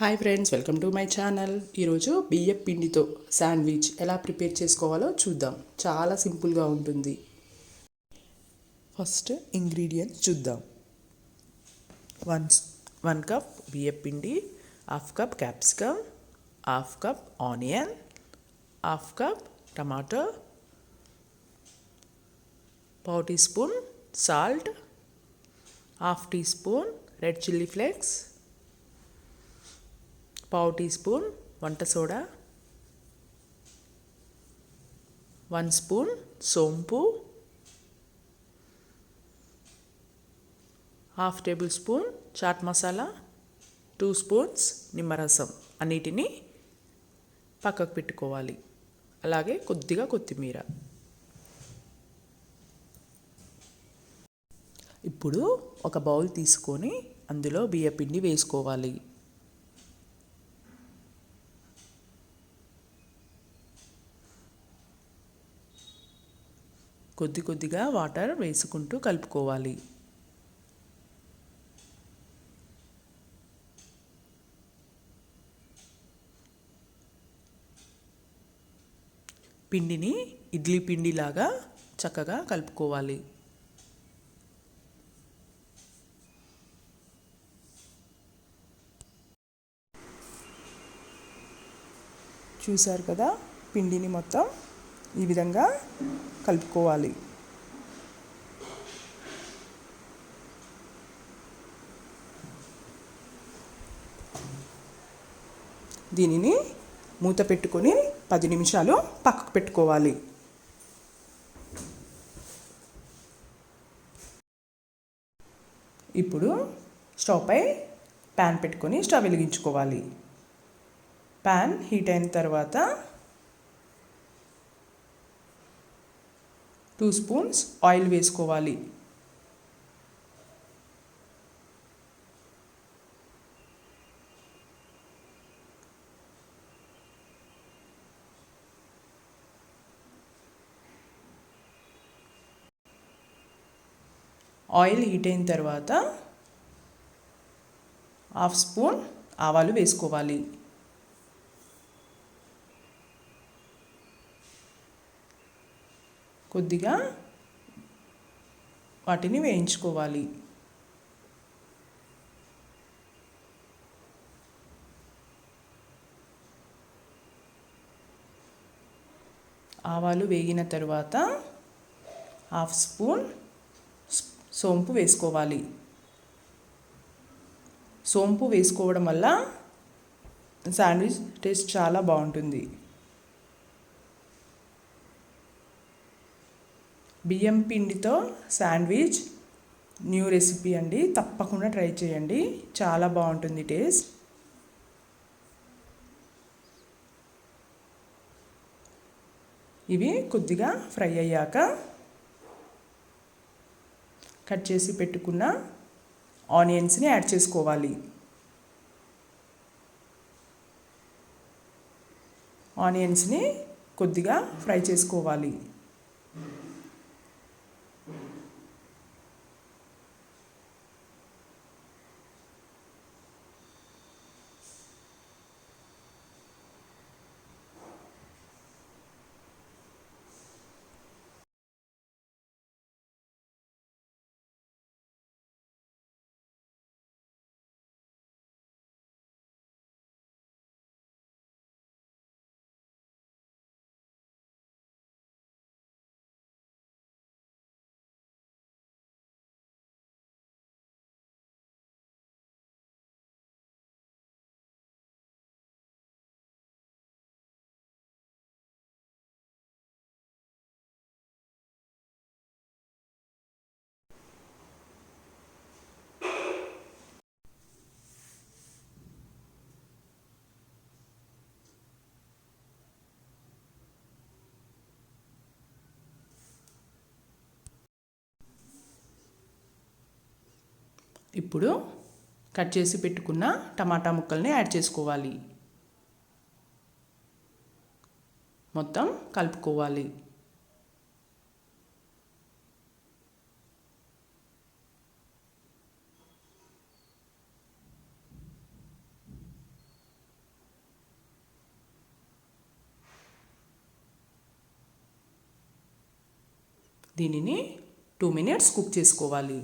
Hi friends, welcome to my channel. ఈరోజు బియ్యం పిండితో శాండ్విచ్ ఎలా ప్రిపేర్ చేసుకోవాలో చూద్దాం. చాలా సింపుల్గా ఉంటుంది. ఫస్ట్ ఇంగ్రీడియంట్స్ చూద్దాం. వన్ వన్ కప్ బియ్యం పిండి, half cup capsicum, half cup onion, half cup tomato, పావు teaspoon salt, half teaspoon red chilli flakes, పావు టీ స్పూన్ వంట సోడా, 1 స్పూన్ సోంపు, half tablespoon chaat masala, 2 spoons నిమ్మరసం. అన్నిటినీ పక్కకు పెట్టుకోవాలి. అలాగే కొద్దిగా కొత్తిమీర. ఇప్పుడు ఒక బౌల్ తీసుకొని అందులో బియ్యపిండి వేసుకోవాలి. కొద్ది కొద్దిగా వాటర్ వేసుకుంటూ కలుపుకోవాలి. పిండిని ఇడ్లీ పిండిలాగా చక్కగా కలుపుకోవాలి. చూసారు కదా, పిండిని మొత్తం ఈ విధంగా కలుపుకోవాలి. దీనిని మూత పెట్టుకొని 10 నిమిషాలు పక్కకు పెట్టుకోవాలి. ఇప్పుడు స్టవ్ పై ప్యాన్ పెట్టుకొని స్టవ్ వెలిగించుకోవాలి. ప్యాన్ హీట్ అయిన తర్వాత 2 స్పూన్స్ ఆయిల్ వేసుకోవాలి. ఆయిల్ హీట్ అయిన తర్వాత 1/2 స్పూన్ ఆవాలు వేసుకోవాలి. కొద్దిగా వాటిని వేయించుకోవాలి. ఆవాలు వేగిన తర్వాత 1/2 స్పూన్ సోంపు వేసుకోవాలి. సోంపు వేసుకోవడం వల్ల శాండ్విచ్ టేస్ట్ చాలా బాగుంటుంది. బియ్యం పిండితో శాండ్విచ్ న్యూ రెసిపీ అండి, తప్పకుండా ట్రై చేయండి. చాలా బాగుంటుంది టేస్ట్. ఇవి కొద్దిగా ఫ్రై అయ్యాక కట్ చేసి పెట్టుకున్న ఆనియన్స్ని యాడ్ చేసుకోవాలి. ఆనియన్స్ని కొద్దిగా ఫ్రై చేసుకోవాలి. ఇప్పుడు కట్ చేసి పెట్టుకున్న టమాటా ముక్కల్ని యాడ్ చేసుకోవాలి. మొత్తం కలుపుకోవాలి. దీనిని 2 minutes కుక్ చేసుకోవాలి.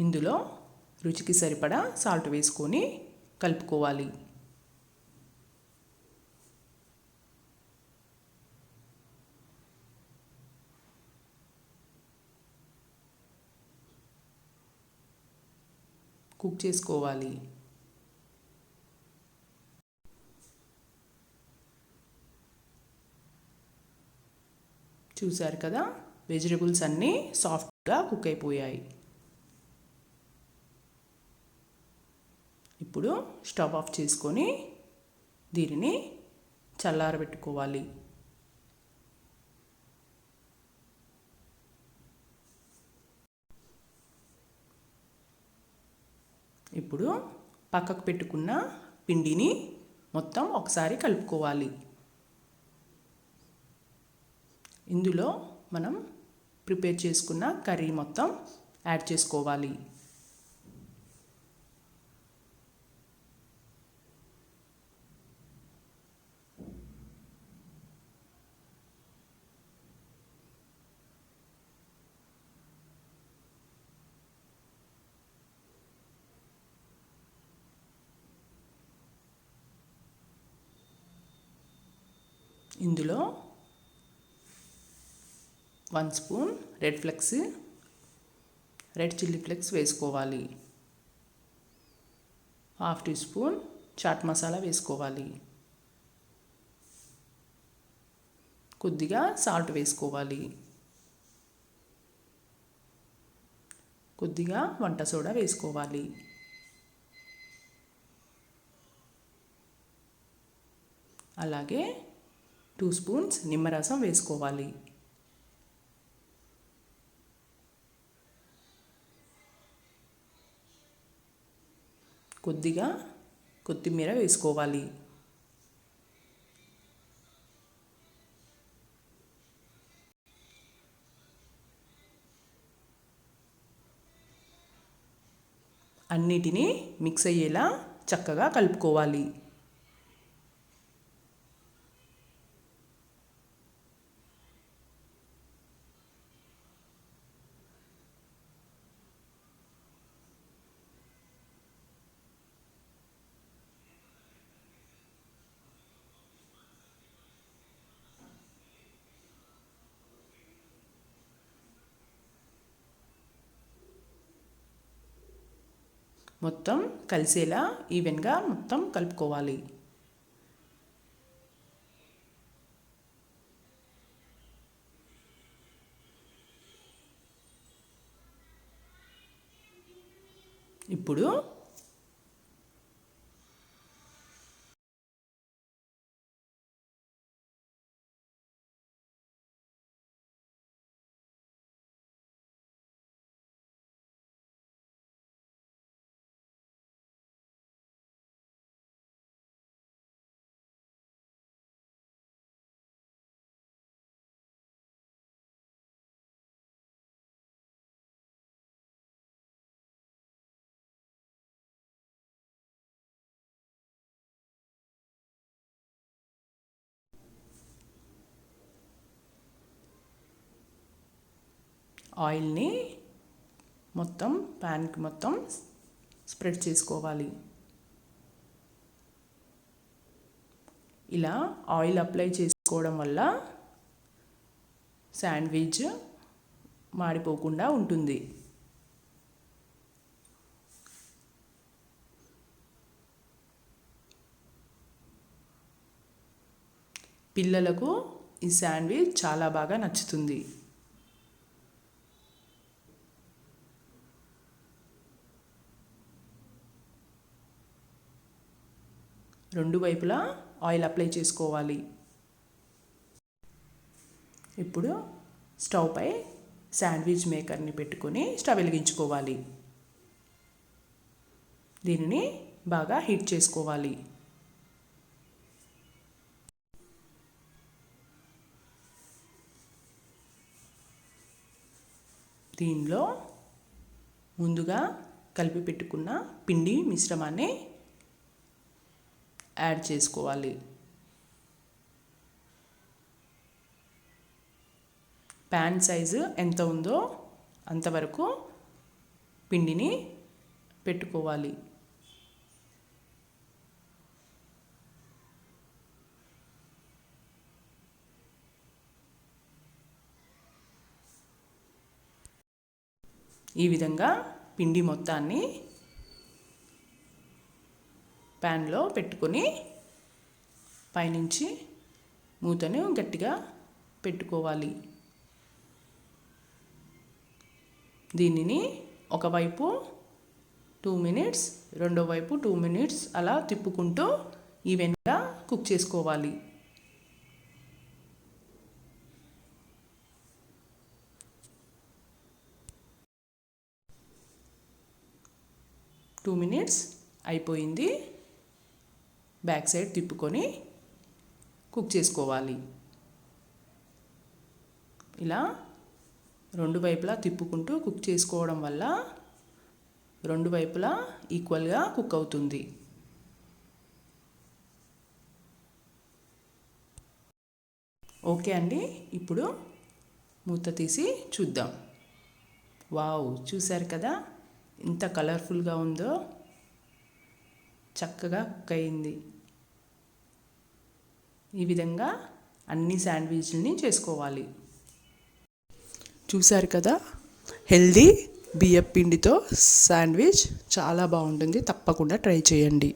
ఇందులో రుచికి సరిపడా సాల్ట్ వేసుకొని కలుపుకోవాలి. కుక్ చేసుకోవాలి. చూసారు కదా, వెజిటబుల్స్ అన్నీ సాఫ్ట్గా కుక్ అయిపోయాయి. ఇప్పుడు స్టవ్ ఆఫ్ చేసుకొని దీనిని చల్లారబెట్టుకోవాలి. ఇప్పుడు పక్కకు పెట్టుకున్న పిండిని మొత్తం ఒకసారి కలుపుకోవాలి. ఇందులో మనం ప్రిపేర్ చేసుకున్న కర్రీ మొత్తం యాడ్ చేసుకోవాలి. ఇందులో 1 స్పూన్ రెడ్ చిల్లీ ఫ్లేక్స్ వేసుకోవాలి. 1/2 టీ స్పూన్ చాట్ మసాలా వేసుకోవాలి. కొద్దిగా సాల్ట్ వేసుకోవాలి. కొద్దిగా వంట సోడా వేసుకోవాలి. అలాగే 2 స్పూన్స్ నిమ్మరసం వేసుకోవాలి. కొద్దిగా కొత్తిమీర వేసుకోవాలి. అన్నిటినీ మిక్స్ అయ్యేలా చక్కగా కలుపుకోవాలి. మొత్తం కలిసేలా ఈవెన్గా మొత్తం కలుపుకోవాలి. ఇప్పుడు ఆయిల్ని మొత్తం ప్యాన్కి మొత్తం స్ప్రెడ్ చేసుకోవాలి. ఇలా ఆయిల్ అప్లై చేసుకోవడం వల్ల శాండ్విచ్ మాడిపోకుండా ఉంటుంది. పిల్లలకు ఈ శాండ్విచ్ చాలా బాగా నచ్చుతుంది. రెండు వైపులా ఆయిల్ అప్లై చేసుకోవాలి. ఇప్పుడు స్టవ్ పై శాండ్విచ్ మేకర్ని పెట్టుకొని స్టవ్ వెలిగించుకోవాలి. దీనిని బాగా హీట్ చేసుకోవాలి. దీనిలో ముందుగా కలిపి పెట్టుకున్న పిండి మిశ్రమాన్ని యాడ్ చేసుకోవాలి. ప్యాన్ సైజు ఎంత ఉందో అంతవరకు పిండిని పెట్టుకోవాలి. ఈ విధంగా పిండి మొత్తాన్ని ప్యాన్లో పెట్టుకొని పైనుంచి మూతను గట్టిగా పెట్టుకోవాలి. దీనిని ఒకవైపు 2 మినిట్స్, రెండో వైపు 2 మినిట్స్ అలా తిప్పుకుంటూ ఈవెన్గా కుక్ చేసుకోవాలి. టూ మినిట్స్ అయిపోయింది. బ్యాక్ సైడ్ తిప్పుకొని కుక్ చేసుకోవాలి. ఇలా రెండు వైపులా తిప్పుకుంటూ కుక్ చేసుకోవడం వల్ల రెండు వైపులా ఈక్వల్గా కుక్ అవుతుంది. ఓకే అండి, ఇప్పుడు మూత తీసి చూద్దాం. వావ్, చూశారు కదా ఎంత కలర్ఫుల్గా ఉందో, చక్కగా కుక్ అయింది. ఈ విధంగా అన్ని శాండ్విచ్ని చేసుకోవాలి. చూశారు కదా, హెల్దీ బియ్యం పిండితో శాండ్విచ్ చాలా బాగుంటుంది. తప్పకుండా ట్రై చేయండి.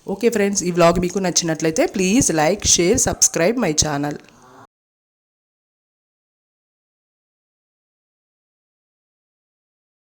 ఓకే ఫ్రెండ్స్, ఈ వ్లాగ్ మీకు నచ్చినట్లయితే please like, share, subscribe my channel.